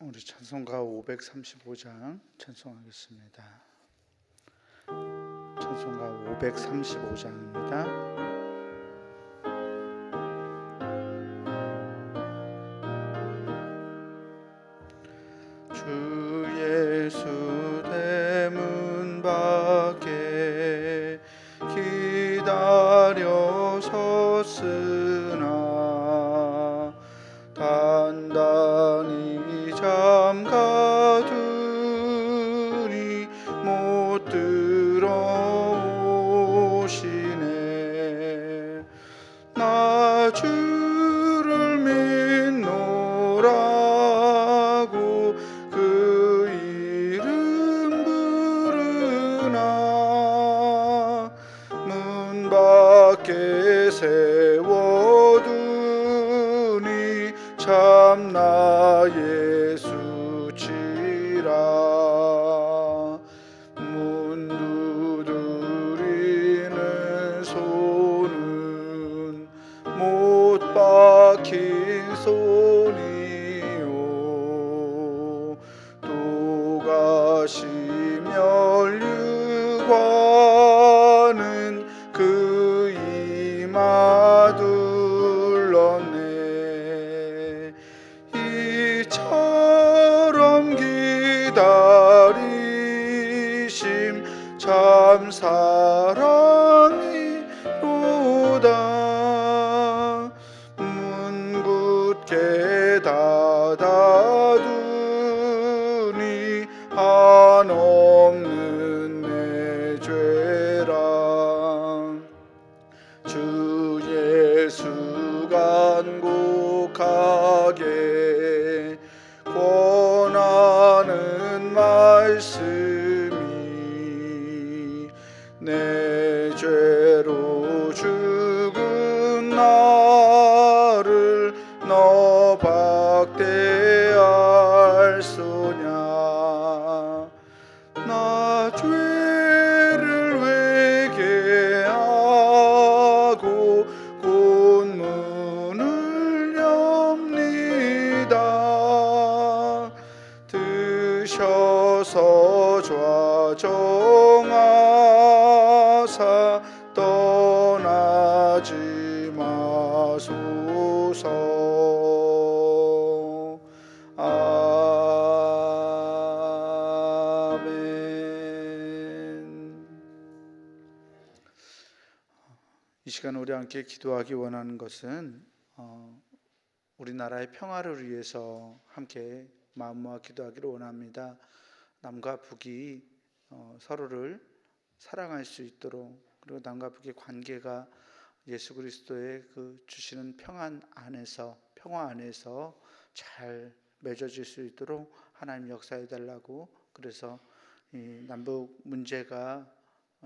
우리 찬송가 535장 찬송하겠습니다. 찬송가 535장입니다. 주 예수 대문 밖에 기다려 섰으나 단단히 잠가두니 못 들어오시네. 나 주를 믿노라고 그 이름 부르나 문 밖에 세워두니 참나 예수치라. 문 두드리는 손은 못 박힌 손이요 또다시 면류관은 그 이마 둘렀네. 이처럼 기다리심 참 사랑이로다. 문 굳게 닫아두니 한없는 내 죄라. 주 예수 간곡하게 권하는 말씀이 내 죄로 죽은 나를 너 박대할 소냐. 나 죄를 회개하고 곧 문을 엽니다. 드셔서 좌정하사 떠나지 마소서. 아멘. 이 시간 우리 함께 기도하기 원하는 것은 우리나라의 평화를 위해서 함께 마음 모아 기도하기를 원합니다. 남과 북이 서로를 사랑할 수 있도록, 그리고 남과 북의 관계가 예수 그리스도의 그 주시는 평화 안에서 잘 맺어질 수 있도록 하나님 역사해 달라고. 그래서 이 남북 문제가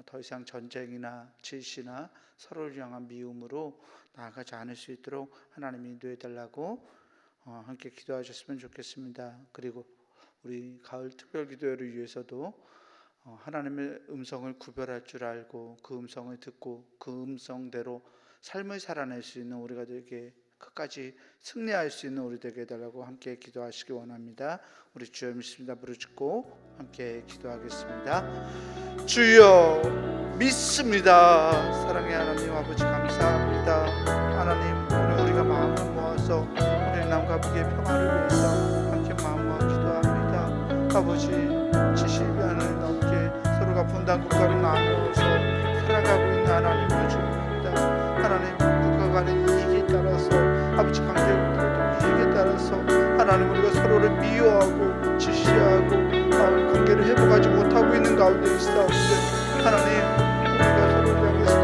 더 이상 전쟁이나 질시나 서로를 향한 미움으로 나아가지 않을 수 있도록 하나님이 인도해 달라고 함께 기도하셨으면 좋겠습니다. 그리고 우리 가을 특별 기도회를 위해서도 하나님의 음성을 구별할 줄 알고 그 음성을 듣고 그 음성대로 삶을 살아낼 수 있는 우리가 되게 끝까지 승리할 수 있는 우리 되게 해달라고 함께 기도하시기 원합니다. 우리 주여 믿습니다. 부르짖고 함께 기도하겠습니다. 주여 믿습니다. 사랑의 하나님 아버지 감사합니다. 하나님 오늘 우리가 마음을 모아서 우리 남과 북의 평화를 위해서 함께 마음 모아 기도합니다. 아버지 70년을 넘게 서로가 분단 국가로 나누어서 살아가고 있는 하나님을 주옵니다. 하나님 국가 간의 이익에 따라서 아버지 관계들도 이익에 따라서 하나님 우리가 서로를 미워하고 질시하고 관계를 회복하지 못하고 있는 가운데 있사옵는데 하나님 우리가 서로를 향해서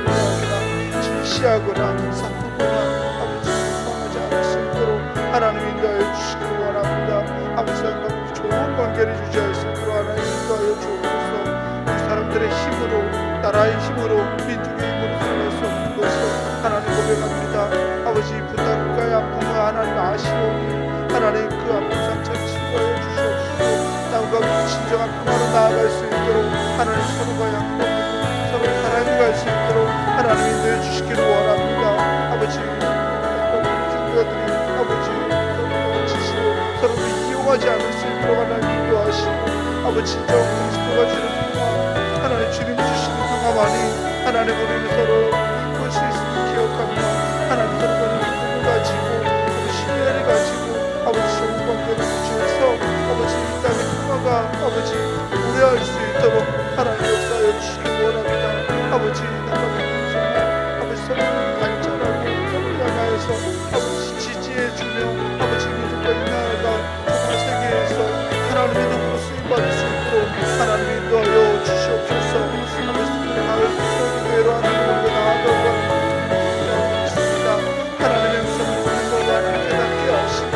미워하거나 질시하거나 싸우거나 아버지 사랑하지 않을 수 있도록 하나님 인도하여 주시기 원합니다. 아버지 하나님 좋은 관계를 유지할 수 있도록 하나님 인도하여 주옵소서. 우리 사람들의 힘으로 나라의 힘으로 민족의 힘으로 살릴 수 없는 것을 하나님 고백합니다. 아버지 분단 국가의 아픔을 하나님 아시오니 하나님 그 아픔 상처를 치유하여 주시옵소서. 남과 진정한 평화로 나아갈 수 있도록 하나님 서로가 양보하고 서로 사랑해갈 수 있도록 하나님 인도해 주시기를 원합니다. 아버지 교회들이 아버지 서로 지시고 서로를 이용하는 실종하지 않을 수 있도록 하나님 인도하시고 아버지 진정 그리스도가 주는 평화 하나님 주님이 주시는 평화만이 하나님 우리는 서로 볼 수 있음을 기억하며 하나님 서로 간의 믿음을 가지고 신뢰를 가지고 아버지 좋은 관계를 유지해서 아버지 이 땅의 평화가 아버지 우려할 수 있도록 하나님 역사하여 주시기 원합니다. 아버지 내가 믿는 정말 아버지 서로를 발전하고 서로를 향하여서 아버지 지지해주며 아버지 믿음과 인하여가 정말 세계에서 하나님의 눈으로 쓰임받을 수 있도록 하나님 인도하여 주시옵소서. 아버지 우리 마을 교회로 하나님을 나아가고 있습니다. 하나님의 음성을 듣는 것과 하나님 깨닫게 하시고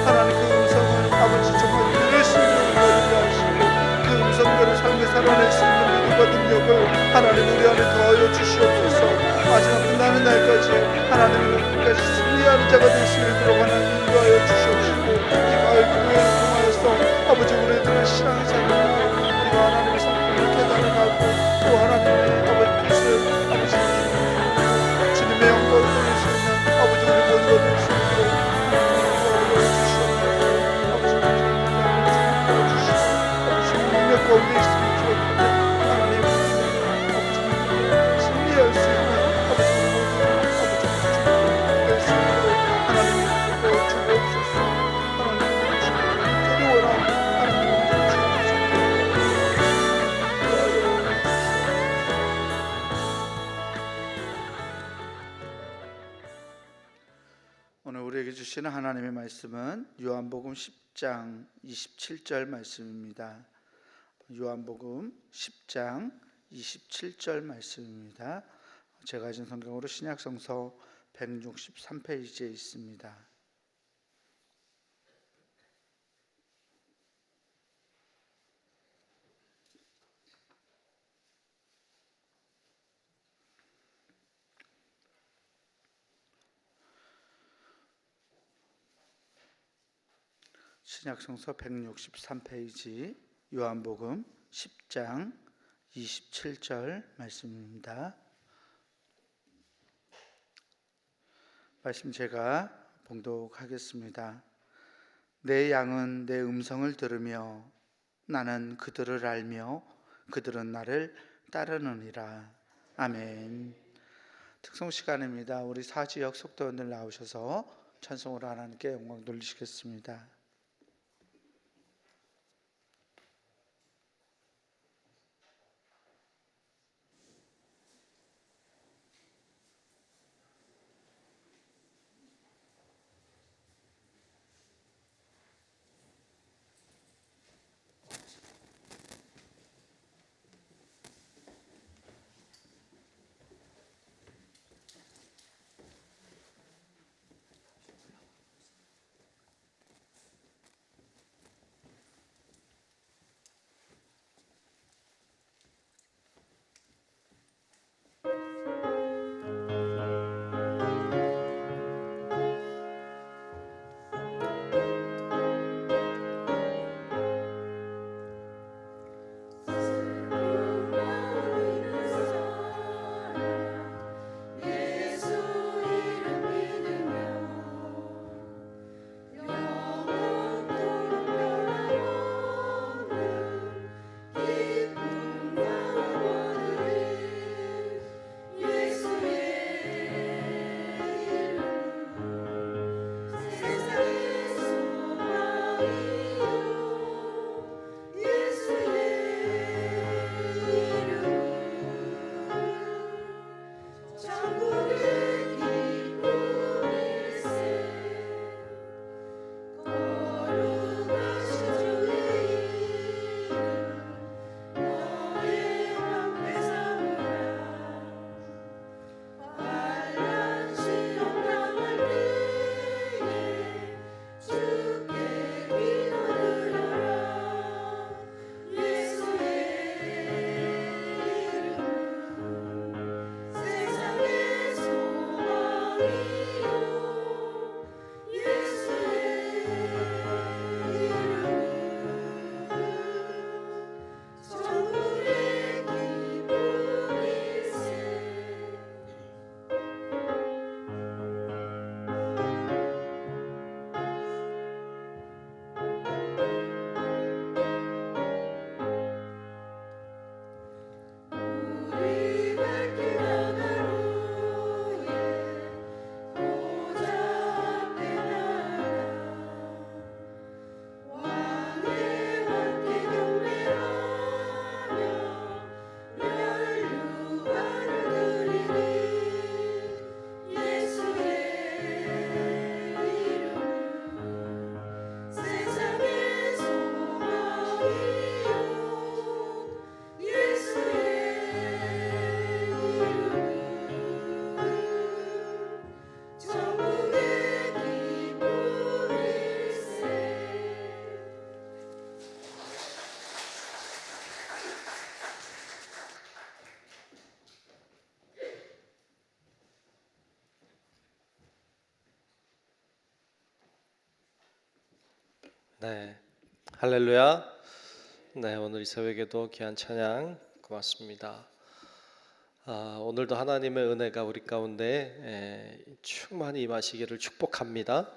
하나님 그 음성을 아버지 정말 들을 수 있는 은혜를 하시고 그 음성대로 삶을 살아낼 수 있는 믿음과 능력을 하나님 우리 안에 더하여 주시옵소서. 마지막 끝나는 날까지 하나님을 끝까지 승리하는 자가 될 수 있도록 하나님 인도하여 주시옵시고 이 마을 교회를 통하여서 아버지 우리들의 신앙생활을 우리가 하나님의 성품을 깨달아가고 또 하나님의 아버지 뜻을 아버지 주님의 영광을 돌릴 수 있는 아버지 우리 모두가 될 수 있도록 하나님 주시옵소서. 아버지 아버지 능력 가운데 있음을 기억하며 하나님 아버지 승리할 수 있는 아버지 우리 모두 아버지 될 수 있도록 하나님 주옵소서. 하나님 저도 원하는 오늘 우리에게 주시는 하나님의 말씀은 요한복음 10장 27절 말씀입니다. 요한복음 10장 27절 말씀입니다. 제가 가진 성경으로 신약성서 163페이지에 있습니다. 신약성서 163페이지 요한복음 10장 27절 말씀입니다. 말씀 제가 봉독하겠습니다. 내 양은 내 음성을 들으며 나는 그들을 알며 그들은 나를 따르느니라. 아멘. 특송 시간입니다. 우리 사지역 속도원들 나오셔서 찬송으로 하나님께 영광 돌리시겠습니다. 네, 할렐루야. 네, 오늘 이 새벽에도 귀한 찬양 고맙습니다. 오늘도 하나님의 은혜가 우리 가운데 충만히 임하시기를 축복합니다.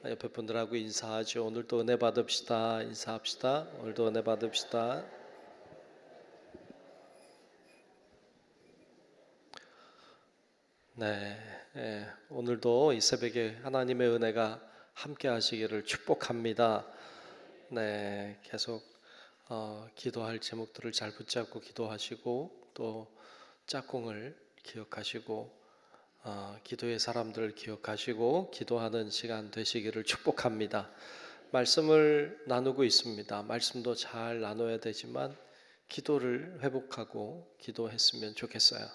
옆에 분들하고 인사하죠. 오늘도 은혜 받읍시다. 인사합시다. 오늘도 은혜 받읍시다. 네, 오늘도 이 새벽에 하나님의 은혜가 함께 하시기를 축복합니다. 네, 계속 기도할 제목들을 잘 붙잡고 기도하시고 또 짝꿍을 기억하시고 기도의 사람들을 기억하시고 기도하는 시간 되시기를 축복합니다. 말씀을 나누고 있습니다. 말씀도 잘 나눠야 되지만 기도를 회복하고 기도했으면 좋겠어요.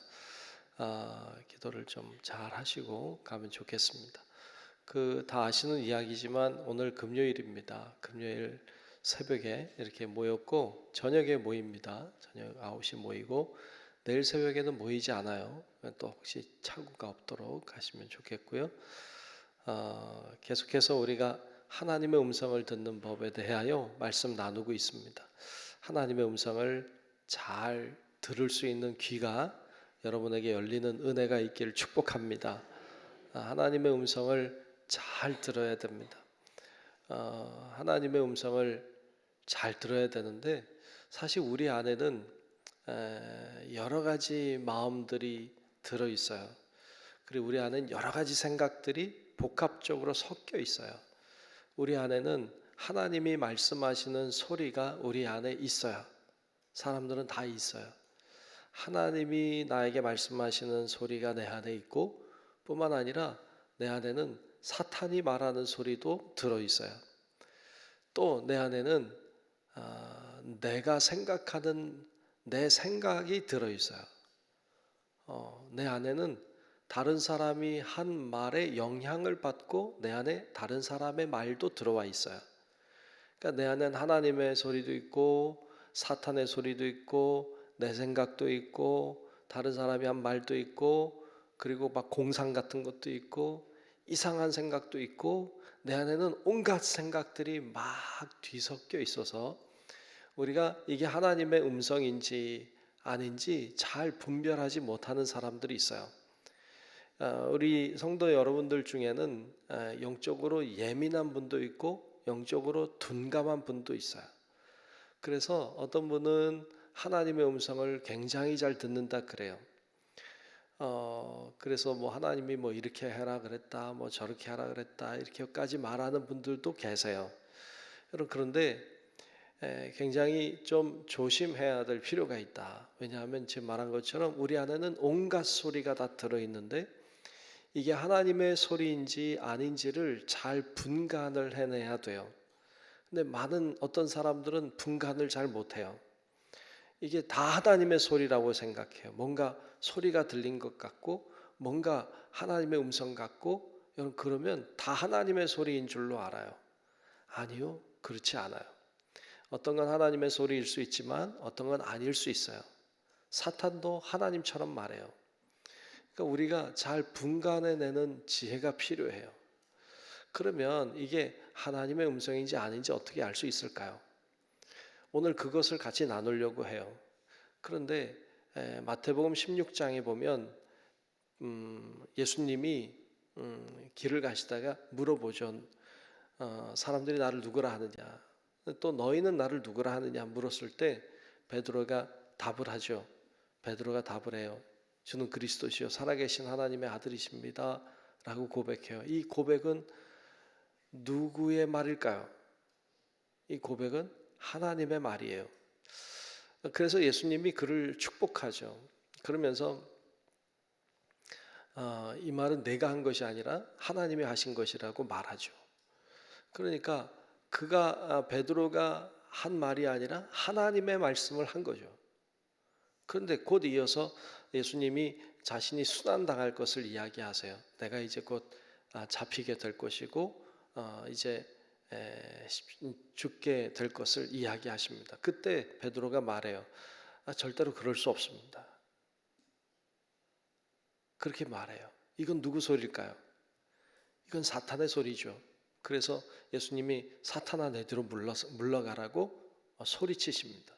기도를 좀 잘 하시고 가면 좋겠습니다. 다 아시는 이야기지만 오늘 금요일입니다. 금요일 새벽에 이렇게 모였고 저녁에 모입니다. 저녁 9시 모이고 내일 새벽에는 모이지 않아요. 또 혹시 착오가 없도록 하시면 좋겠고요. 계속해서 우리가 하나님의 음성을 듣는 법에 대하여 말씀 나누고 있습니다. 하나님의 음성을 잘 들을 수 있는 귀가 여러분에게 열리는 은혜가 있기를 축복합니다. 하나님의 음성을 잘 들어야 됩니다. 하나님의 음성을 잘 들어야 되는데 사실 우리 안에는 여러 가지 마음들이 들어 있어요. 그리고 우리 안에는 여러 가지 생각들이 복합적으로 섞여 있어요. 우리 안에는 하나님이 말씀하시는 소리가 우리 안에 있어요. 사람들은 다 있어요. 하나님이 나에게 말씀하시는 소리가 내 안에 있고 뿐만 아니라 내 안에는 사탄이 말하는 소리도 들어있어요. 또 내 안에는 내가 생각하는 내 생각이 들어있어요. 내 안에는 다른 사람이 한 말에 영향을 받고 내 안에 다른 사람의 말도 들어와 있어요. 그러니까 내 안에는 하나님의 소리도 있고 사탄의 소리도 있고 내 생각도 있고 다른 사람이 한 말도 있고 그리고 막 공상 같은 것도 있고 이상한 생각도 있고 내 안에는 온갖 생각들이 막 뒤섞여 있어서 우리가 이게 하나님의 음성인지 아닌지 잘 분별하지 못하는 사람들이 있어요. 우리 성도 여러분들 중에는 영적으로 예민한 분도 있고 영적으로 둔감한 분도 있어요. 그래서 어떤 분은 하나님의 음성을 굉장히 잘 듣는다 그래요. 그래서 뭐 하나님이 뭐 이렇게 해라 그랬다, 뭐 저렇게 하라 그랬다 이렇게까지 말하는 분들도 계세요. 여러분 그런데 굉장히 좀 조심해야 될 필요가 있다. 왜냐하면 지금 말한 것처럼 우리 안에는 온갖 소리가 다 들어있는데 이게 하나님의 소리인지 아닌지를 잘 분간을 해내야 돼요. 근데 많은 어떤 사람들은 분간을 잘 못해요. 이게 다 하나님의 소리라고 생각해요. 뭔가 소리가 들린 것 같고 뭔가 하나님의 음성 같고 그러면 다 하나님의 소리인 줄로 알아요. 아니요, 그렇지 않아요. 어떤 건 하나님의 소리일 수 있지만 어떤 건 아닐 수 있어요. 사탄도 하나님처럼 말해요. 그러니까 우리가 잘 분간해내는 지혜가 필요해요. 그러면 이게 하나님의 음성인지 아닌지 어떻게 알 수 있을까요? 오늘 그것을 같이 나누려고 해요. 그런데 마태복음 16장에 보면 예수님이 길을 가시다가 물어보죠. 사람들이 나를 누구라 하느냐, 또 너희는 나를 누구라 하느냐 물었을 때 베드로가 답을 하죠. 베드로가 답을 해요. 주는 그리스도시요 살아계신 하나님의 아들이십니다 라고 고백해요. 이 고백은 누구의 말일까요? 이 고백은 하나님의 말이에요. 그래서 예수님이 그를 축복하죠. 그러면서 이 말은 내가 한 것이 아니라 하나님이 하신 것이라고 말하죠. 그러니까 베드로가 한 말이 아니라 하나님의 말씀을 한 거죠. 그런데 곧 이어서 예수님이 자신이 순환당할 것을 이야기하세요. 내가 이제 곧 잡히게 될 것이고 이제 죽게 될 것을 이야기하십니다. 그때 베드로가 말해요. 절대로 그럴 수 없습니다. 그렇게 말해요. 이건 누구 소리일까요? 이건 사탄의 소리죠. 그래서 예수님이 사탄아 내 뒤로 물러가라고 소리치십니다.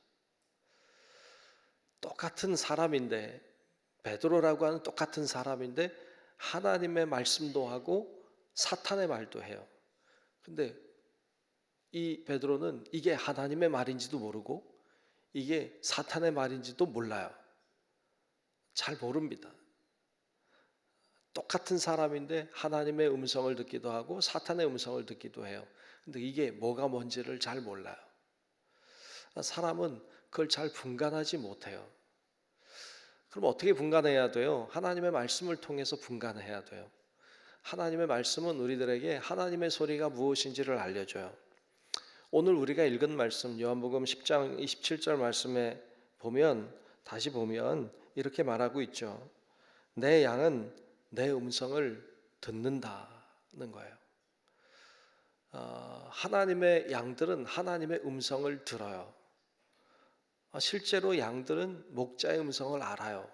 똑같은 사람인데, 베드로라고 하는 똑같은 사람인데 하나님의 말씀도 하고 사탄의 말도 해요. 근데 이 베드로는 이게 하나님의 말인지도 모르고 이게 사탄의 말인지도 몰라요. 잘 모릅니다. 똑같은 사람인데 하나님의 음성을 듣기도 하고 사탄의 음성을 듣기도 해요. 근데 이게 뭐가 뭔지를 잘 몰라요. 사람은 그걸 잘 분간하지 못해요. 그럼 어떻게 분간해야 돼요? 하나님의 말씀을 통해서 분간해야 돼요. 하나님의 말씀은 우리들에게 하나님의 소리가 무엇인지를 알려줘요. 오늘 우리가 읽은 말씀 요한복음 10장 27절 말씀에 보면, 다시 보면 이렇게 말하고 있죠. 내 양은 내 음성을 듣는다는 거예요. 하나님의 양들은 하나님의 음성을 들어요. 실제로 양들은 목자의 음성을 알아요.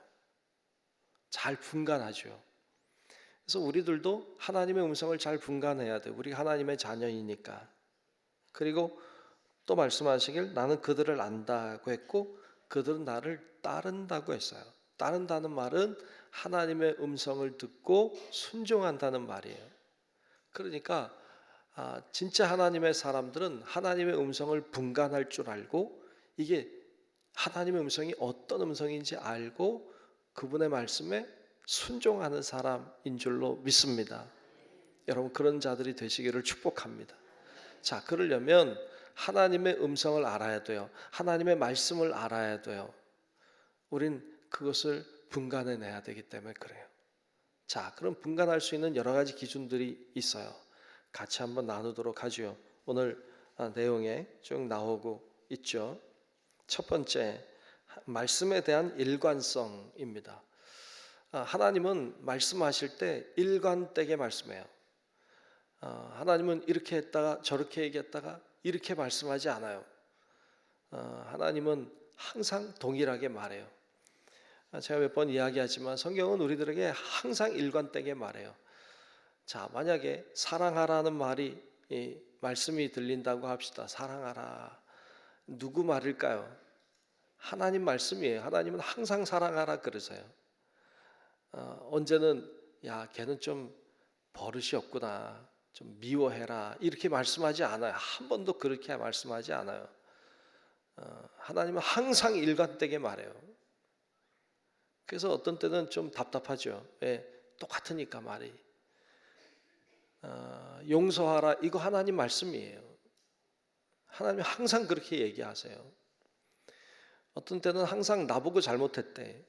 잘 분간하죠. 그래서 우리들도 하나님의 음성을 잘 분간해야 돼요. 우리가 하나님의 자녀이니까. 그리고 또 말씀하시길 나는 그들을 안다고 했고 그들은 나를 따른다고 했어요. 따른다는 말은 하나님의 음성을 듣고 순종한다는 말이에요. 그러니까 진짜 하나님의 사람들은 하나님의 음성을 분간할 줄 알고 이게 하나님의 음성이 어떤 음성인지 알고 그분의 말씀에 순종하는 사람인 줄로 믿습니다. 여러분 그런 자들이 되시기를 축복합니다. 자, 그러려면 하나님의 음성을 알아야 돼요. 하나님의 말씀을 알아야 돼요. 우린 그것을 분간해내야 되기 때문에 그래요. 자, 그럼 분간할 수 있는 여러 가지 기준들이 있어요. 같이 한번 나누도록 하죠. 오늘 내용에 쭉 나오고 있죠. 첫 번째, 말씀에 대한 일관성입니다. 하나님은 말씀하실 때 일관되게 말씀해요. 하나님은 이렇게 했다가 저렇게 얘기했다가 이렇게 말씀하지 않아요. 하나님은 항상 동일하게 말해요. 제가 몇 번 이야기하지만 성경은 우리들에게 항상 일관되게 말해요. 자, 만약에 사랑하라는 말이 말씀이 들린다고 합시다. 사랑하라. 누구 말일까요? 하나님 말씀이에요. 하나님은 항상 사랑하라 그러세요. 언제는 야 걔는 좀 버릇이 없구나. 좀 미워해라. 이렇게 말씀하지 않아요. 한 번도 그렇게 말씀하지 않아요. 하나님은 항상 일관되게 말해요. 그래서 어떤 때는 좀 답답하죠. 왜? 똑같으니까 말이. 용서하라. 이거 하나님 말씀이에요. 하나님이 항상 그렇게 얘기하세요. 어떤 때는 항상 나보고 잘못했대.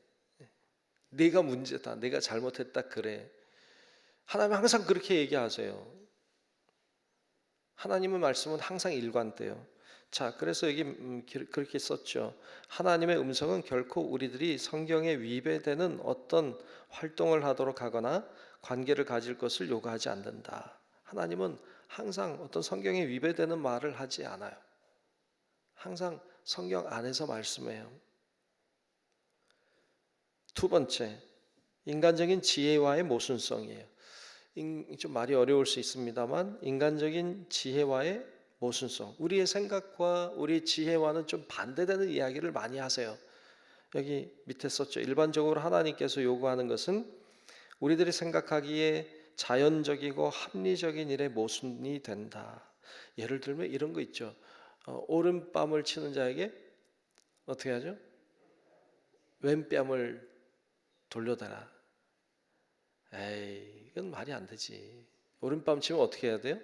네가 문제다. 네가 잘못했다 그래. 하나님은 항상 그렇게 얘기하세요. 하나님의 말씀은 항상 일관돼요. 자, 그래서 여기 그렇게 썼죠. 하나님의 음성은 결코 우리들이 성경에 위배되는 어떤 활동을 하도록 하거나 관계를 가질 것을 요구하지 않는다. 하나님은 항상 어떤 성경에 위배되는 말을 하지 않아요. 항상 성경 안에서 말씀해요. 두 번째, 인간적인 지혜와의 모순성이에요. 좀 말이 어려울 수 있습니다만 인간적인 지혜와의 모순성, 우리의 생각과 우리의 지혜와는 좀 반대되는 이야기를 많이 하세요. 여기 밑에 썼죠. 일반적으로 하나님께서 요구하는 것은 우리들이 생각하기에 자연적이고 합리적인 일에 모순이 된다. 예를 들면 이런 거 있죠. 오른뺨을 치는 자에게 어떻게 하죠? 왼뺨을 돌려대라. 에이, 이건 말이 안 되지. 오른뺨 치면 어떻게 해야 돼요?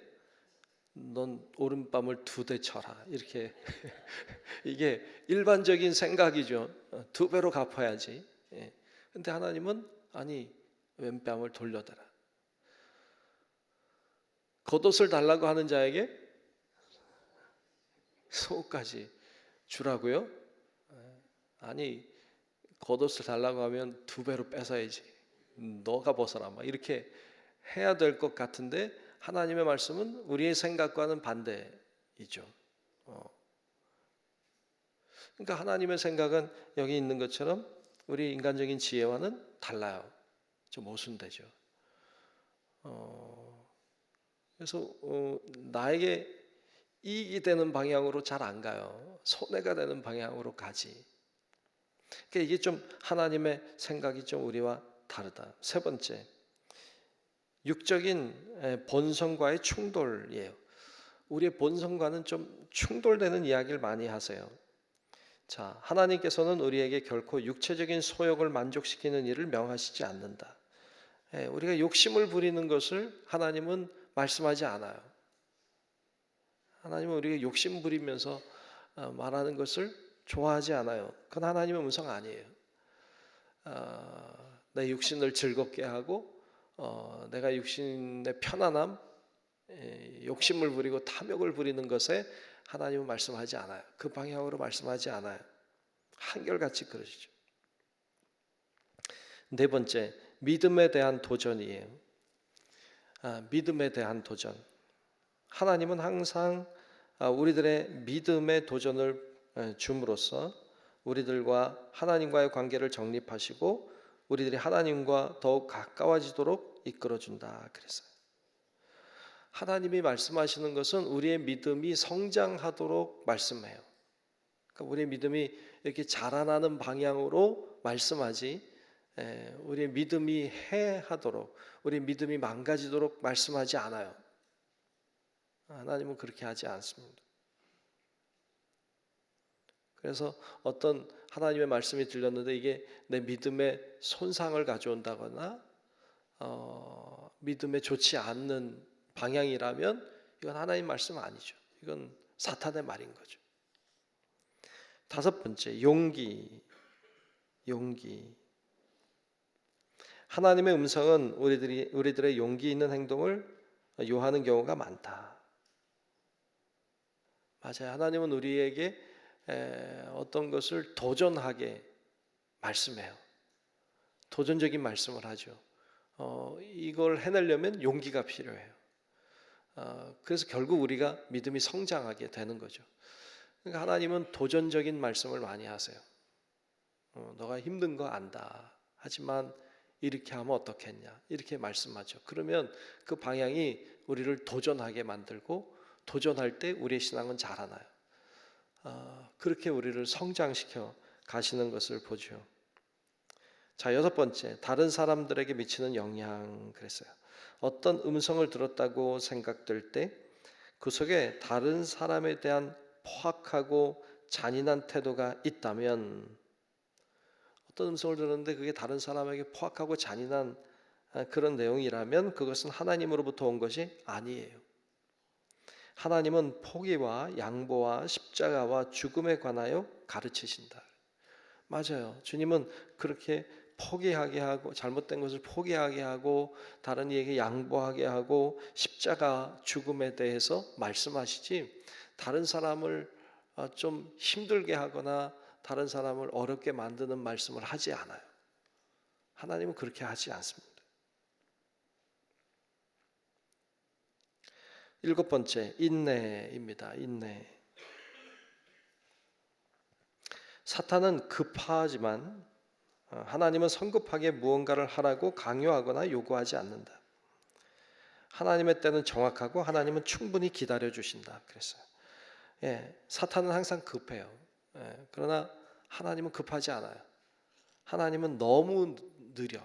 넌 오른뺨을 2대 쳐라. 이렇게 이게 일반적인 생각이죠. 2배로 갚아야지. 근데 하나님은 아니 왼뺨을 돌려대라. 겉옷을 달라고 하는 자에게 속옷까지 주라고요? 아니 겉옷을 달라고 하면 2배로 뺏어야지. 너가 벗어라. 막 이렇게 해야 될 것 같은데 하나님의 말씀은 우리의 생각과는 반대이죠. 그러니까 하나님의 생각은 여기 있는 것처럼 우리 인간적인 지혜와는 달라요. 좀 모순되죠. 그래서 나에게 이익이 되는 방향으로 잘 안 가요. 손해가 되는 방향으로 가지. 그러니까 이게 좀 하나님의 생각이 좀 우리와 다르다. 세 번째, 육적인 본성과의 충돌이에요. 우리의 본성과는 좀 충돌되는 이야기를 많이 하세요. 자, 하나님께서는 우리에게 결코 육체적인 소욕을 만족시키는 일을 명하시지 않는다. 우리가 욕심을 부리는 것을 하나님은 말씀하지 않아요. 하나님은 우리가 욕심 부리면서 말하는 것을 좋아하지 않아요. 그건 하나님의 음성 아니에요. 내 육신을 즐겁게 하고 내가 육신의 편안함, 욕심을 부리고 탐욕을 부리는 것에 하나님은 말씀하지 않아요. 그 방향으로 말씀하지 않아요. 한결같이 그러시죠. 네 번째, 믿음에 대한 도전이에요. 믿음에 대한 도전. 하나님은 항상 우리들의 믿음의 도전을 줌으로써 우리들과 하나님과의 관계를 정립하시고 우리들이 하나님과 더욱 가까워지도록 이끌어준다 그랬어요. 하나님이 말씀하시는 것은 우리의 믿음이 성장하도록 말씀해요. 그러니까 우리의 믿음이 이렇게 자라나는 방향으로 말씀하지, 우리의 믿음이 해하도록, 우리의 믿음이 망가지도록 말씀하지 않아요. 하나님은 그렇게 하지 않습니다. 그래서 어떤 하나님의 말씀이 들렸는데 이게 내 믿음에 손상을 가져온다거나 믿음에 좋지 않는 방향이라면 이건 하나님 말씀 아니죠. 이건 사탄의 말인 거죠. 다섯 번째, 용기. 하나님의 음성은 우리들의 용기 있는 행동을 요하는 경우가 많다. 맞아요. 하나님은 우리에게 어떤 것을 도전하게 말씀해요. 도전적인 말씀을 하죠. 이걸 해내려면 용기가 필요해요. 그래서 결국 우리가 믿음이 성장하게 되는 거죠. 그러니까 하나님은 도전적인 말씀을 많이 하세요. 너가 힘든 거 안다. 하지만 이렇게 하면 어떻겠냐. 이렇게 말씀하죠. 그러면 그 방향이 우리를 도전하게 만들고 도전할 때 우리의 신앙은 자라나요. 그렇게 우리를 성장시켜 가시는 것을 보죠. 자, 여섯 번째, 다른 사람들에게 미치는 영향 그랬어요. 어떤 음성을 들었다고 생각될 때 그 속에 다른 사람에 대한 포악하고 잔인한 태도가 있다면, 어떤 음성을 들었는데 그게 다른 사람에게 포악하고 잔인한 그런 내용이라면 그것은 하나님으로부터 온 것이 아니에요. 하나님은 포기와 양보와 십자가와 죽음에 관하여 가르치신다. 맞아요. 주님은 그렇게 포기하게 하고 잘못된 것을 포기하게 하고 다른 이에게 양보하게 하고 십자가 죽음에 대해서 말씀하시지, 다른 사람을 좀 힘들게 하거나 다른 사람을 어렵게 만드는 말씀을 하지 않아요. 하나님은 그렇게 하지 않습니다. 일곱 번째, 인내입니다. 인내. 사탄은 급하지만 하나님은 성급하게 무언가를 하라고 강요하거나 요구하지 않는다. 하나님의 때는 정확하고 하나님은 충분히 기다려 주신다 그랬어요. 사탄은 항상 급해요. 그러나 하나님은 급하지 않아요. 하나님은 너무 느려.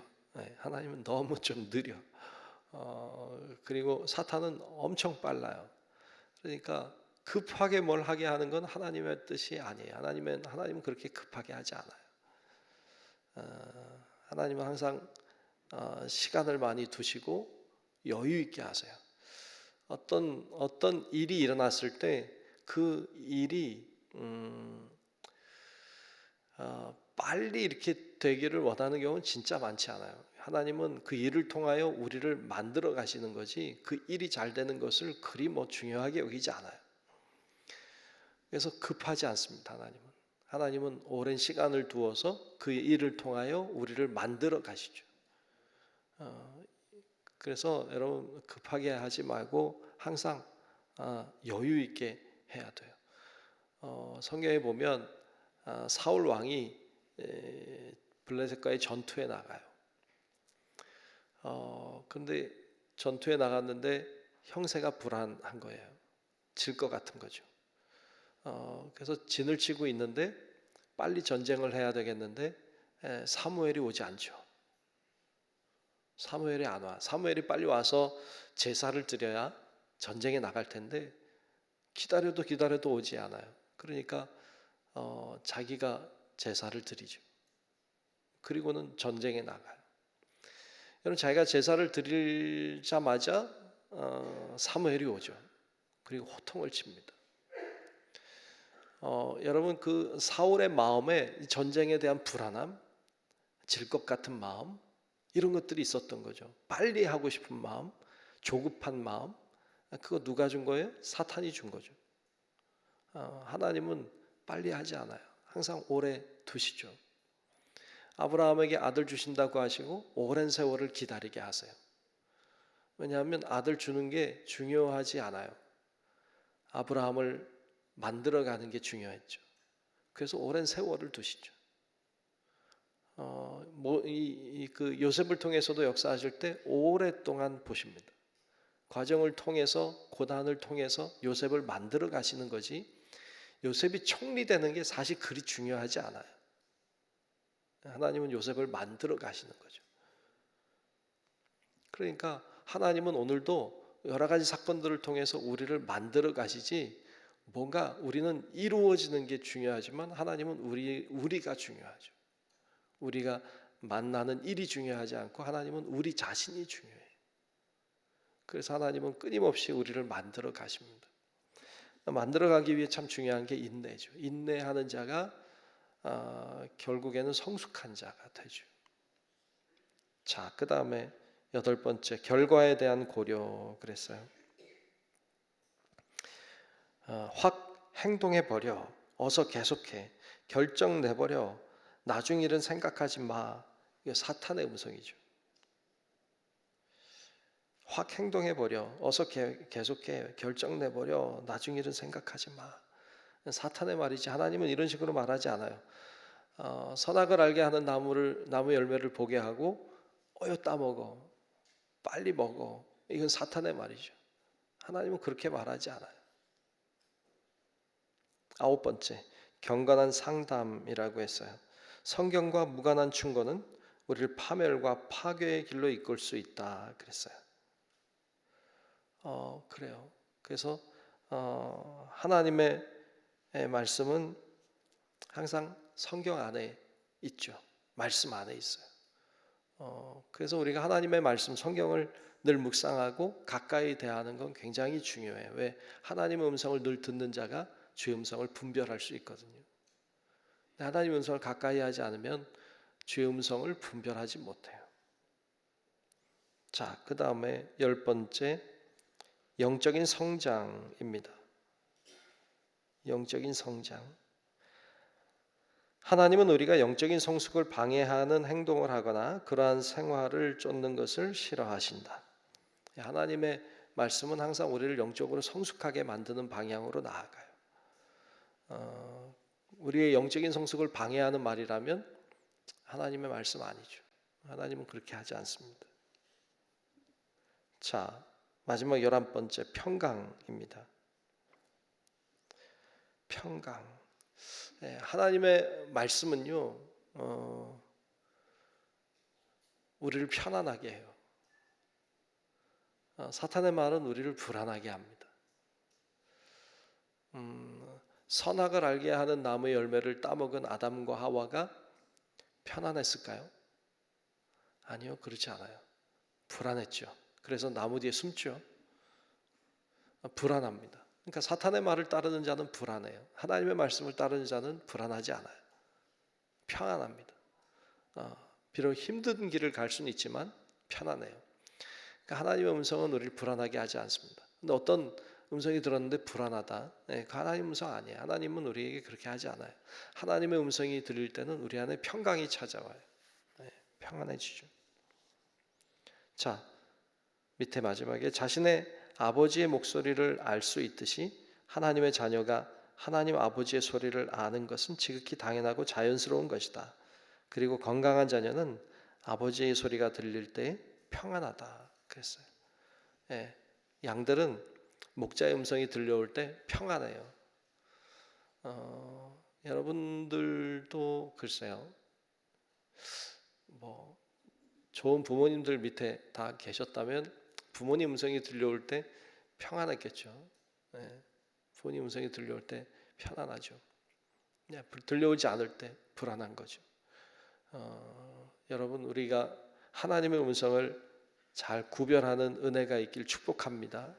하나님은 너무 좀 느려. 그리고 사탄은 엄청 빨라요. 그러니까 급하게 뭘 하게 하는 건 하나님의 뜻이 아니에요. 하나님은 그렇게 급하게 하지 않아요. 하나님은 항상 시간을 많이 두시고 여유 있게 하세요. 어떤 일이 일어났을 때 그 일이 빨리 이렇게 되기를 원하는 경우는 진짜 많지 않아요. 하나님은 그 일을 통하여 우리를 만들어 가시는 거지 그 일이 잘 되는 것을 그리 중요하게 여기지 않아요. 그래서 급하지 않습니다. 하나님은 오랜 시간을 두어서 그 일을 통하여 우리를 만들어 가시죠. 그래서 여러분 급하게 하지 말고 항상 여유 있게 해야 돼요. 성경에 보면 사울 왕이 블레셋과의 전투에 나가요. 그런데 전투에 나갔는데 형세가 불안한 거예요. 질 것 같은 거죠. 그래서 진을 치고 있는데 빨리 전쟁을 해야 되겠는데 사무엘이 오지 않죠. 사무엘이 안 와. 사무엘이 빨리 와서 제사를 드려야 전쟁에 나갈 텐데 기다려도 오지 않아요. 그러니까 자기가 제사를 드리죠. 그리고는 전쟁에 나가요. 여러분, 자기가 제사를 드리자마자 사무엘이 오죠. 그리고 호통을 칩니다. 여러분, 그 사울의 마음에 전쟁에 대한 불안함, 질 것 같은 마음, 이런 것들이 있었던 거죠. 빨리 하고 싶은 마음, 조급한 마음, 그거 누가 준 거예요? 사탄이 준 거죠. 하나님은 빨리 하지 않아요. 항상 오래 두시죠. 아브라함에게 아들 주신다고 하시고 오랜 세월을 기다리게 하세요. 왜냐하면 아들 주는 게 중요하지 않아요. 아브라함을 만들어가는 게 중요했죠. 그래서 오랜 세월을 두시죠. 그 요셉을 통해서도 역사하실 때 오랫동안 보십니다. 과정을 통해서, 고난을 통해서 요셉을 만들어 가시는 거지, 요셉이 총리되는 게 사실 그리 중요하지 않아요. 하나님은 요셉을 만들어 가시는 거죠. 그러니까 하나님은 오늘도 여러 가지 사건들을 통해서 우리를 만들어 가시지, 뭔가 우리는 이루어지는 게 중요하지만 하나님은 우리가 중요하죠. 우리가 만나는 일이 중요하지 않고 하나님은 우리 자신이 중요해요. 그래서 하나님은 끊임없이 우리를 만들어 가십니다. 만들어 가기 위해 참 중요한 게 인내죠. 인내하는 자가 결국에는 성숙한 자가 되죠. 자, 그 다음에 8번째, 결과에 대한 고려 그랬어요. 확 행동해 버려, 어서 계속해, 결정 내버려, 나중 일은 생각하지 마. 이게 사탄의 음성이죠. 확 행동해 버려, 어서 계속해, 결정 내버려, 나중 일은 생각하지 마. 사탄의 말이지, 하나님은 이런 식으로 말하지 않아요. 선악을 알게 하는 나무 열매를 보게 하고 따먹어, 빨리 먹어, 이건 사탄의 말이죠. 하나님은 그렇게 말하지 않아요. 9번째, 경건한 상담이라고 했어요. 성경과 무관한 충고는 우리를 파멸과 파괴의 길로 이끌 수 있다 그랬어요. 그래요. 그래서 하나님의 말씀은 항상 성경 안에 있죠. 말씀 안에 있어요. 그래서 우리가 하나님의 말씀, 성경을 늘 묵상하고 가까이 대하는 건 굉장히 중요해요. 왜? 하나님의 음성을 늘 듣는 자가 주의 음성을 분별할 수 있거든요. 하나님의 음성을 가까이 하지 않으면 주의 음성을 분별하지 못해요. 자, 그 다음에 10번째, 영적인 성장입니다. 영적인 성장. 하나님은 우리가 영적인 성숙을 방해하는 행동을 하거나 그러한 생활을 쫓는 것을 싫어하신다. 하나님의 말씀은 항상 우리를 영적으로 성숙하게 만드는 방향으로 나아가요. 우리의 영적인 성숙을 방해하는 말이라면 하나님의 말씀 아니죠. 하나님은 그렇게 하지 않습니다. 자, 마지막 11번째, 평강입니다. 평강. 하나님의 말씀은요, 우리를 편안하게 해요. 사탄의 말은 우리를 불안하게 합니다. 선악을 알게 하는 나무의 열매를 따먹은 아담과 하와가 편안했을까요? 아니요, 그렇지 않아요. 불안했죠. 그래서 나무 뒤에 숨죠. 불안합니다. 그러니까 사탄의 말을 따르는 자는 불안해요. 하나님의 말씀을 따르는 자는 불안하지 않아요. 평안합니다. 비록 힘든 길을 갈 수는 있지만 편안해요. 그러니까 하나님의 음성은 우리를 불안하게 하지 않습니다. 근데 어떤 음성이 들었는데 불안하다. 그 하나님 음성 아니에요. 하나님은 우리에게 그렇게 하지 않아요. 하나님의 음성이 들릴 때는 우리 안에 평강이 찾아와요. 평안해지죠. 자, 밑에 마지막에 자신의 아버지의 목소리를 알 수 있듯이 하나님의 자녀가 하나님 아버지의 소리를 아는 것은 지극히 당연하고 자연스러운 것이다. 그리고 건강한 자녀는 아버지의 소리가 들릴 때 평안하다 그랬어요. 양들은 목자의 음성이 들려올 때 평안해요. 여러분들도 글쎄요, 뭐 좋은 부모님들 밑에 다 계셨다면 부모님 음성이 들려올 때 평안했겠죠. 네, 부모님 음성이 들려올 때 편안하죠. 들려오지 않을 때 불안한 거죠. 여러분, 우리가 하나님의 음성을 잘 구별하는 은혜가 있길 축복합니다.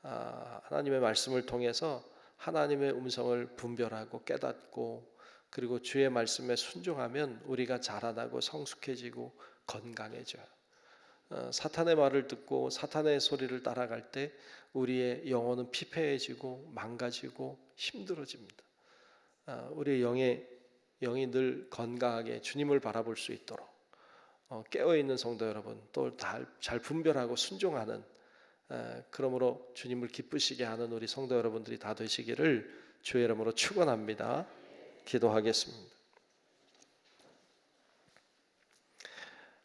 하나님의 말씀을 통해서 하나님의 음성을 분별하고 깨닫고, 그리고 주의 말씀에 순종하면 우리가 자라나고 성숙해지고 건강해져요. 사탄의 말을 듣고 사탄의 소리를 따라갈 때 우리의 영혼은 피폐해지고 망가지고 힘들어집니다. 우리의 영이 늘 건강하게 주님을 바라볼 수 있도록 깨어있는 성도 여러분, 또 잘 분별하고 순종하는, 그러므로 주님을 기쁘시게 하는 우리 성도 여러분들이 다 되시기를 주의 이름으로 축원합니다. 기도하겠습니다.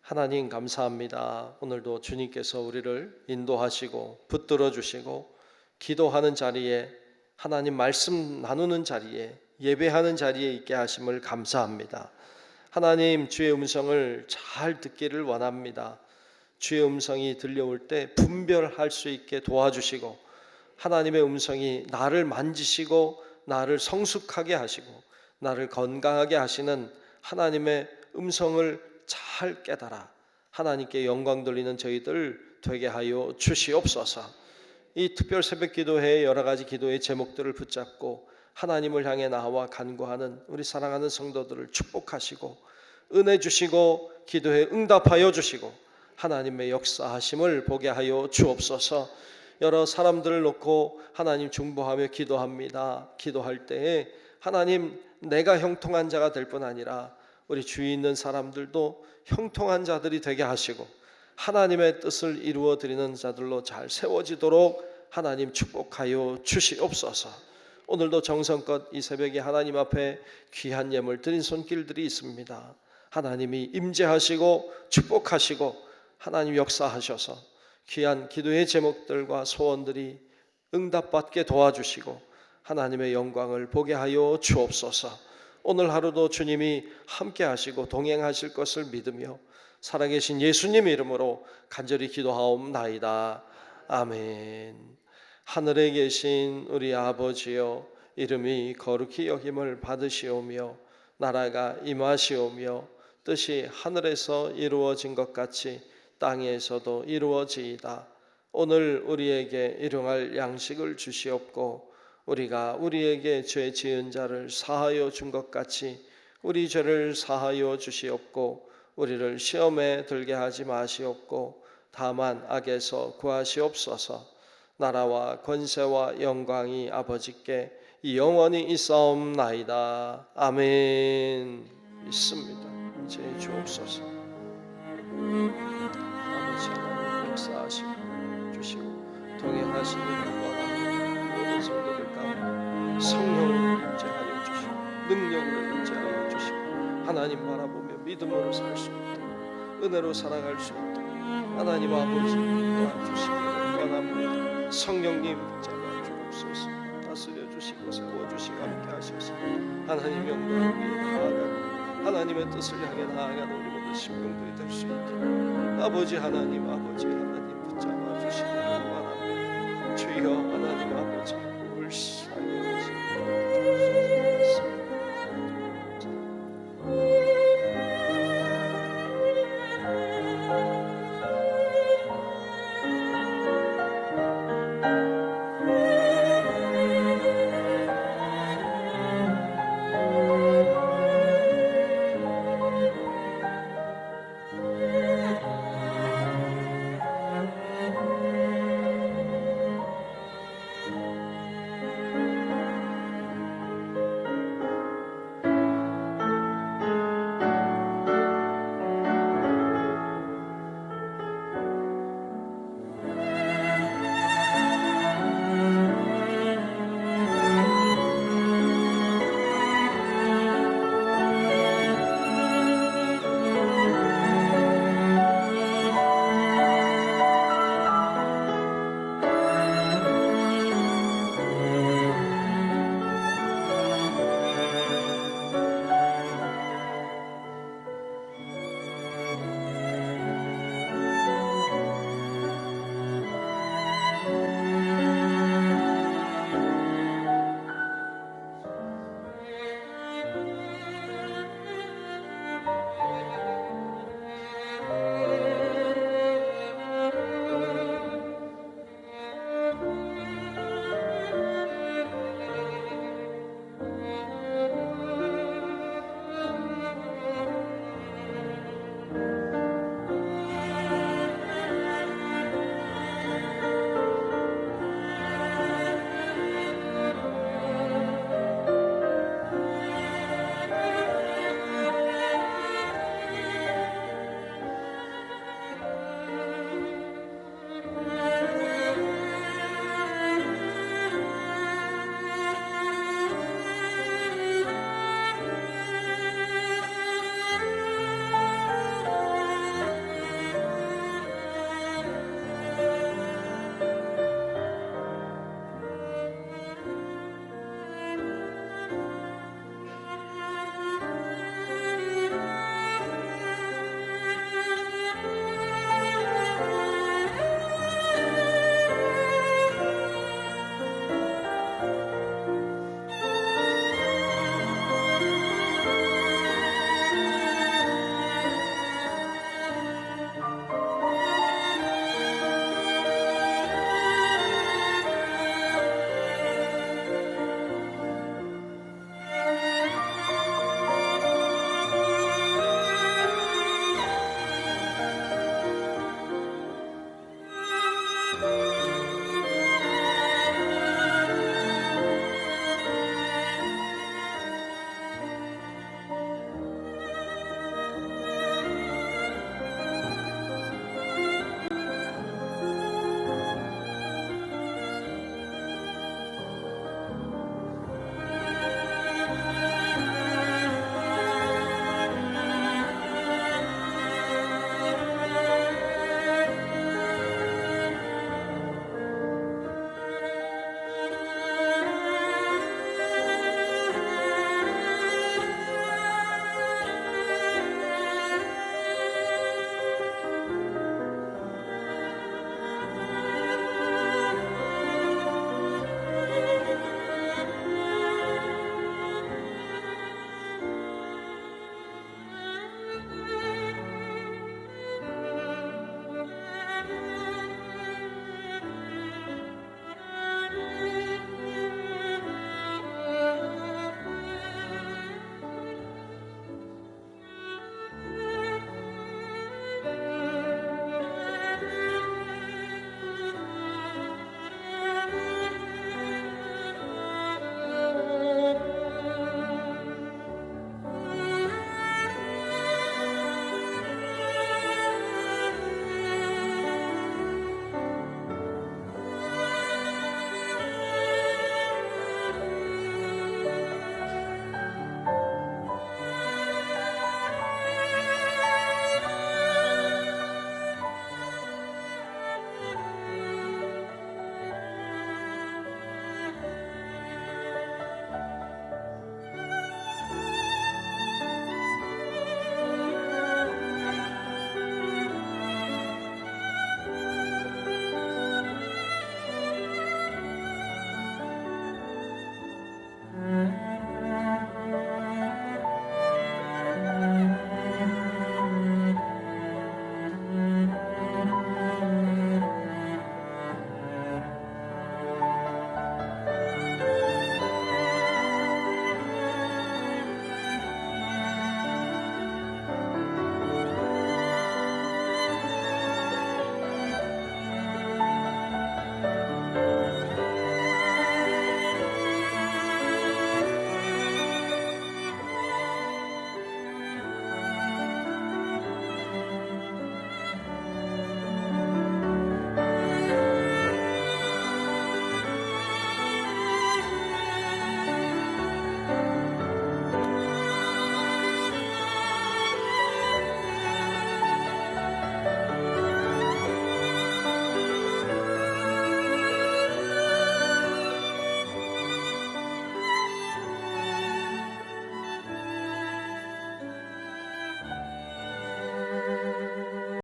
하나님 감사합니다. 오늘도 주님께서 우리를 인도하시고 붙들어 주시고 기도하는 자리에, 하나님 말씀 나누는 자리에, 예배하는 자리에 있게 하심을 감사합니다. 하나님, 주의 음성을 잘 듣기를 원합니다. 주의 음성이 들려올 때 분별할 수 있게 도와주시고, 하나님의 음성이 나를 만지시고 나를 성숙하게 하시고 나를 건강하게 하시는 하나님의 음성을 잘 깨달아 하나님께 영광 돌리는 저희들 되게 하여 주시옵소서. 이 특별 새벽 기도회의 여러 가지 기도의 제목들을 붙잡고 하나님을 향해 나와 간구하는 우리 사랑하는 성도들을 축복하시고 은혜 주시고 기도에 응답하여 주시고 하나님의 역사하심을 보게 하여 주옵소서. 여러 사람들을 놓고 하나님 중보하며 기도합니다. 기도할 때에 하나님, 내가 형통한 자가 될 뿐 아니라 우리 주위에 있는 사람들도 형통한 자들이 되게 하시고 하나님의 뜻을 이루어 드리는 자들로 잘 세워지도록 하나님 축복하여 주시옵소서. 오늘도 정성껏 이 새벽에 하나님 앞에 귀한 예물 드린 손길들이 있습니다. 하나님이 임재하시고 축복하시고 하나님 역사하셔서 귀한 기도의 제목들과 소원들이 응답받게 도와주시고 하나님의 영광을 보게 하여 주옵소서. 오늘 하루도 주님이 함께 하시고 동행하실 것을 믿으며 살아계신 예수님 이름으로 간절히 기도하옵나이다. 아멘. 하늘에 계신 우리 아버지여, 이름이 거룩히 여김을 받으시오며 나라가 임하시오며 뜻이 하늘에서 이루어진 것 같이 땅에서도 이루어지이다. 오늘 우리에게 일용할 양식을 주시옵고 우리가 우리에게 죄 지은 자를 사하여 준 것 같이 우리 죄를 사하여 주시옵고 우리를 시험에 들게 하지 마시옵고 다만 악에서 구하시옵소서. 나라와 권세와 영광이 아버지께 영원히 있사옵나이다. 아멘. 있습니다. 이제 주옵소서. 아버지 하나님 역사하시고 주시고 동행하시기를 원합니다. 모든 성도들 가운데 성령을 임재하여 주시고 능력으로 임재하여 주시고 하나님 바라보며 믿음으로 살 수 있도록 은혜로 살아갈 수 있도록 하나님 아버지 도와주시기를 원합니다. 성령님 붙잡아 주옵소서. 다스려 주시고 세워 주시고 함께 하셔서 하나님 영광을 위해 나아가는 하나님의 뜻을 향해 나아가는 우리 모든 심령들이 될 수 있도록 아버지 하나님 붙잡아 주시기를 원합니다. 주여 하나님